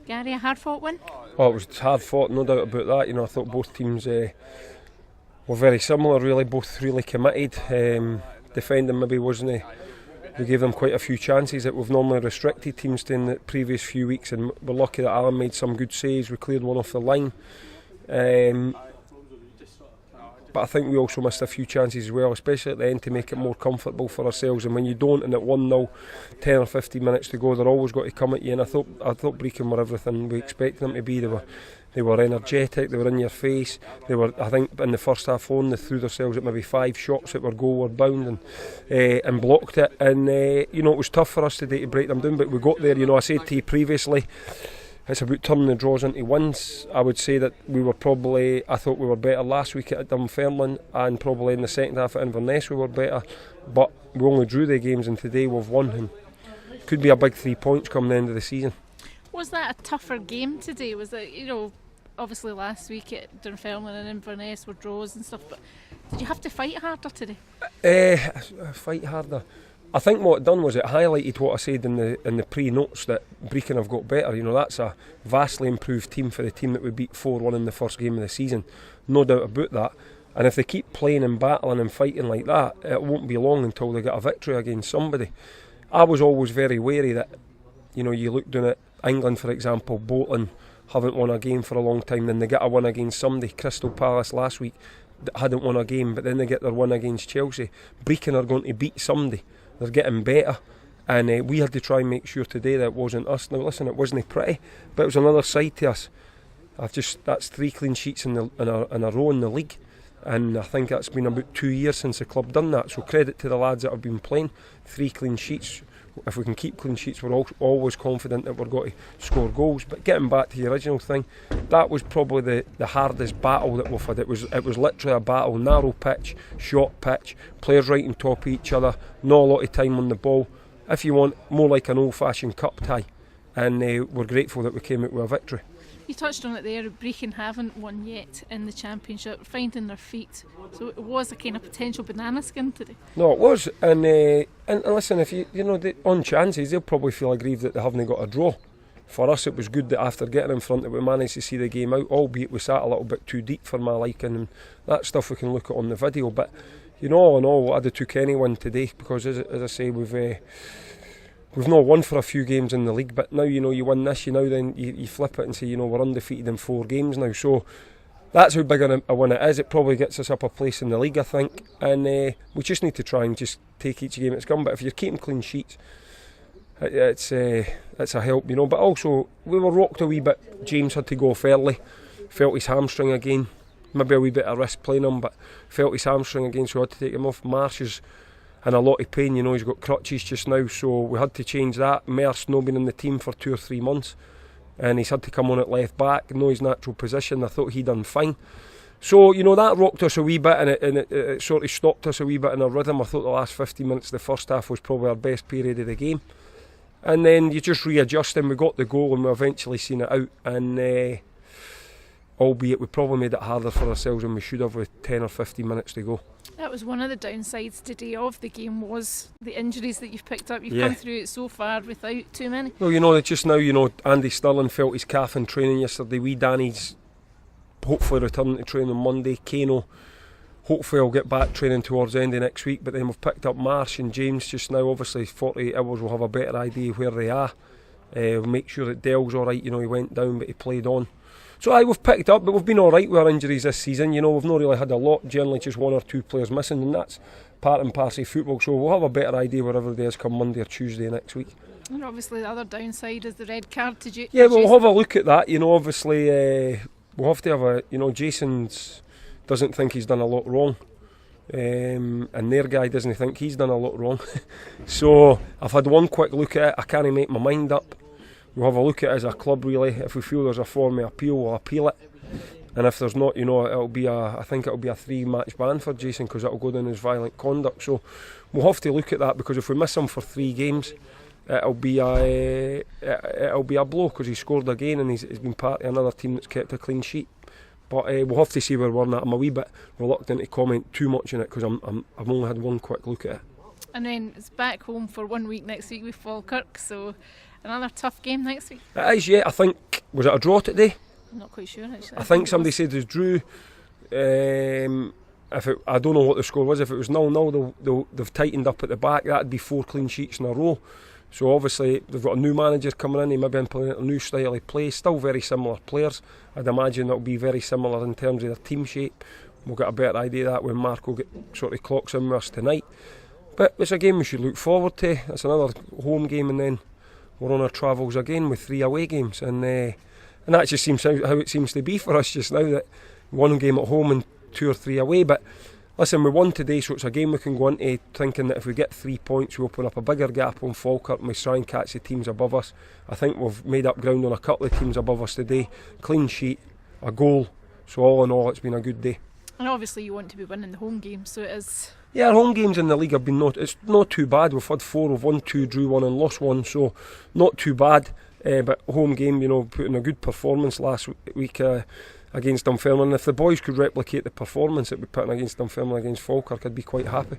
Gary, a hard-fought win? Oh, it was hard fought, no doubt about that. I thought both teams were very similar, really, both really committed. Defending maybe wasn't. We gave them quite a few chances that we've normally restricted teams to in the previous few weeks, and we're lucky that Alan made some good saves. We cleared one off the line. But I think we also missed a few chances as well, especially at the end, to make it more comfortable for ourselves. And when you don't, and at 1-0, 10 or 15 minutes to go, they're always got to come at you. And I thought Brechin were everything we expected them to be. They were energetic, they were in your face. They were, I think, in the first half alone, they threw themselves at maybe 5 shots that were goalward bound and blocked it. And it was tough for us today to break them down, but we got there. I said to you previously, it's about turning the draws into wins. I would say that I thought we were better last week at Dunfermline, and probably in the second half at Inverness we were better, but we only drew the games, and today we've won, and could be a big 3 points come the end of the season. Was that a tougher game today? Was it, obviously last week at Dunfermline and Inverness were draws and stuff, but did you have to fight harder today? Fight harder. I think what it done was it highlighted what I said in the pre-notes, that Brechin have got better. That's a vastly improved team for the team that we beat 4-1 in the first game of the season. No doubt about that. And if they keep playing and battling and fighting like that, it won't be long until they get a victory against somebody. I was always very wary that, you look down at England, for example. Bolton haven't won a game for a long time, then they get a win against somebody. Crystal Palace last week hadn't won a game, but then they get their win against Chelsea. Brechin are going to beat somebody. They're getting better, and we had to try and make sure today that it wasn't us. Now listen, it wasn't pretty, but it was another side to us. That's 3 clean sheets in a row in the league, and I think that's been about 2 years since the club done that. So credit to the lads that have been playing. 3 clean sheets. If we can keep clean sheets, we're always confident that we're going to score goals. But getting back to the original thing, that was probably the hardest battle that we've had. It was literally a battle, narrow pitch, short pitch, players right on top of each other, not a lot of time on the ball. If you want, more like an old-fashioned cup tie. And we're grateful that we came out with a victory. You touched on it there, Brechin haven't won yet in the Championship, finding their feet. So it was a kind of potential banana skin today. No, it was. And listen, if on chances, they'll probably feel aggrieved that they haven't got a draw. For us, it was good that after getting in front that we managed to see the game out, albeit we sat a little bit too deep for my liking, and that stuff we can look at on the video. But, all in all, I'd have took anyone today, because as I say, we've not won for a few games in the league, but now you win this, then you flip it and say we're undefeated in 4 games now. So that's how big a win it is. It probably gets us up a place in the league, I think, and we just need to try and just take each game it's come. But if you're keeping clean sheets, it's a help, But also we were rocked a wee bit. James had to go off early, felt his hamstring again. Maybe a wee bit of risk playing him, but felt his hamstring again, so we had to take him off. Marsh is in a lot of pain, he's got crutches just now, so we had to change that. Mer's not been in the team for 2 or 3 months, and he's had to come on at left back, know his natural position. I thought he done fine. So, that rocked us a wee bit, and it sort of stopped us a wee bit in our rhythm. I thought the last 50 minutes of the first half was probably our best period of the game. And then you just readjust, and we got the goal, and we eventually seen it out, and albeit we probably made it harder for ourselves than we should have with 10 or 15 minutes to go. That was one of the downsides today of the game, was the injuries that you've picked up. You've come through it so far without too many. Well, just now, Andy Stirling felt his calf in training yesterday. Wee Danny's hopefully returning to train on Monday. Kano hopefully will get back training towards the end of next week. But then we've picked up Marsh and James just now. Obviously 48 hours we'll have a better idea where they are. We'll make sure that Dell's alright. He went down but he played on. So we've picked up, but we've been alright with our injuries this season. We've not really had a lot, generally just 1 or 2 players missing, and that's part and parcel of football. So we'll have a better idea wherever it is come Monday or Tuesday next week. And obviously the other downside is the red card. Yeah, we'll have a look at that. Obviously we'll have to have Jason doesn't think he's done a lot wrong, and their guy doesn't think he's done a lot wrong. So I've had one quick look at it. I can't make my mind up. We'll have a look at it as a club, really. If we feel there's a form of appeal, we'll appeal it. And if there's not, I think it'll be a 3-match ban for Jason, because it'll go down as violent conduct. So we'll have to look at that, because if we miss him for 3 games, it'll be a blow, because he scored again and he's been part of another team that's kept a clean sheet. But we'll have to see where we're at. I'm a wee bit reluctant to comment too much on it, because I've only had one quick look at it. And then it's back home for 1 week next week with Falkirk, so another tough game next week. It is, yeah. I think was it a draw today? I'm not quite sure actually. I think somebody said it was drew. I don't know what the score was. If it was 0-0, they've tightened up at the back. That'd be 4 clean sheets in a row. So obviously they've got a new manager coming in. He maybe implementing a new style of play. Still very similar players. I'd imagine it'll be very similar in terms of their team shape. We'll get a better idea of that when Marco sort of clocks in with us tonight. But it's a game we should look forward to. It's another home game, and then we're on our travels again with 3 away games, and that just seems how it seems to be for us just now, that 1 game at home and 2 or 3 away. But listen, we won today, so it's a game we can go into thinking that if we get 3 points, we open up a bigger gap on Falkirk and we try and catch the teams above us. I think we've made up ground on a couple of teams above us today. Clean sheet, a goal, so all in all it's been a good day. And obviously you want to be winning the home game, so it is. Yeah, our home games in the league have been it's not too bad. We've had 4, we've won 2, drew 1 and lost 1, so not too bad. But home game, put in a good performance last week against Dunfermline. If the boys could replicate the performance that we put in against Dunfermline against Falkirk, I'd be quite happy.